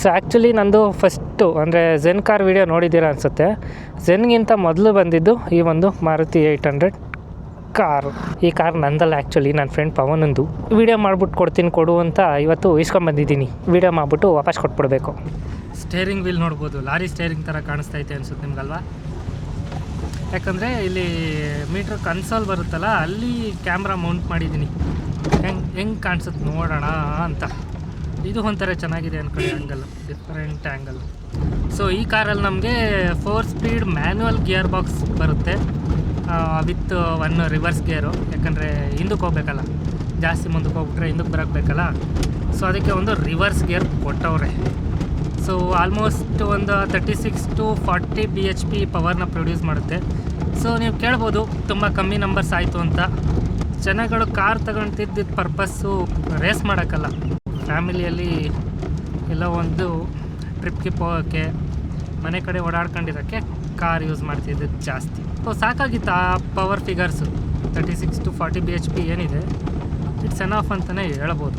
So actually ನಂದು first ಅಂದರೆ Zen car video ನೋಡಿದ್ದೀರಾ ಅನಿಸುತ್ತೆ. ಝೆನ್ಗಿಂತ ಮೊದಲು ಬಂದಿದ್ದು ಈ ಒಂದು ಮಾರುತಿ 800 ಕಾರು. ಈ ಕಾರ್ ನಂದಲ್ಲ, ಆ್ಯಕ್ಚುಲಿ ನನ್ನ ಫ್ರೆಂಡ್ ಪವನಂದು. ವೀಡಿಯೋ ಮಾಡ್ಬಿಟ್ಟು ಕೊಡು ಅಂತ ಇವತ್ತು ಇಸ್ಕೊಂಬಂದಿದ್ದೀನಿ. ವೀಡಿಯೋ ಮಾಡಿಬಿಟ್ಟು ವಾಪಸ್ ಕೊಟ್ಬಿಡ್ಬೇಕು. ಸ್ಟೇರಿಂಗ್ ವೀಲ್ ನೋಡ್ಬೋದು, ಲಾರಿ ಸ್ಟೇರಿಂಗ್ ಥರ ಕಾಣಿಸ್ತೈತೆ ಅನ್ಸುತ್ತೆ ನಿಮ್ಗಲ್ವಾ? ಯಾಕಂದರೆ ಇಲ್ಲಿ ಮೀಟ್ರ್ ಕನ್ಸೋಲ್ ಬರುತ್ತಲ್ಲ, ಅಲ್ಲಿ ಕ್ಯಾಮ್ರಾ ಮೌಂಟ್ ಮಾಡಿದ್ದೀನಿ. ಹೆಂಗೆ ಕಾಣಿಸುತ್ತೆ ನೋಡೋಣ ಅಂತ. ಇದು ಒಂಥರ ಚೆನ್ನಾಗಿದೆ ಅಂದ್ಕೊಳ್ಳಿ, ಆ್ಯಂಗಲ್, ಡಿಫ್ರೆಂಟ್ ಆ್ಯಂಗಲ್. ಸೊ ಈ ಕಾರಲ್ಲಿ ನಮಗೆ 4 ಸ್ಪೀಡ್ ಮ್ಯಾನ್ಯುವಲ್ ಗಿಯರ್ ಬಾಕ್ಸ್ ಬರುತ್ತೆ ವಿತ್ 1 ರಿವರ್ಸ್ ಗೇರು. ಯಾಕಂದರೆ ಹಿಂದಕ್ಕೆ ಹೋಗ್ಬೇಕಲ್ಲ, ಜಾಸ್ತಿ ಮುಂದಕ್ಕೆ ಹೋಗ್ಬಿಟ್ರೆ ಹಿಂದಕ್ಕೆ ಬರೋಕ್ಬೇಕಲ್ಲ. ಸೊ ಅದಕ್ಕೆ ಒಂದು ರಿವರ್ಸ್ ಗೇರ್ ಕೊಟ್ಟವ್ರೆ. ಸೊ ಆಲ್ಮೋಸ್ಟ್ ಒಂದು 36 to 40 bhp ಪವರ್ನ ಪ್ರೊಡ್ಯೂಸ್ ಮಾಡುತ್ತೆ. ಸೊ ನೀವು ಕೇಳ್ಬೋದು ತುಂಬ ಕಮ್ಮಿ ನಂಬರ್ಸ್ ಆಯಿತು ಅಂತ. ಜನಗಳು ಕಾರ್ ತಗೊಳ್ತಿದ್ದಿದ್ದ ಪರ್ಪಸ್ಸು ರೇಸ್ ಮಾಡೋಕ್ಕಲ್ಲ, ಫ್ಯಾಮಿಲಿಯಲ್ಲಿ ಎಲ್ಲ ಒಂದು ಟ್ರಿಪ್ಗೆ ಹೋಗೋಕ್ಕೆ, ಮನೆ ಕಡೆ ಓಡಾಡ್ಕೊಂಡಿರೋಕ್ಕೆ ಕಾರ್ ಯೂಸ್ ಮಾಡ್ತಿದ್ದದ್ದು ಜಾಸ್ತಿ. ಸೊ ಸಾಕಾಗಿತ್ತು ಆ ಪವರ್ ಫಿಗರ್ಸು. 36 to 40 bhp ಏನಿದೆ, ಇಟ್ಸ್ ಎನಫ್ ಅಂತಲೇ ಹೇಳ್ಬೋದು.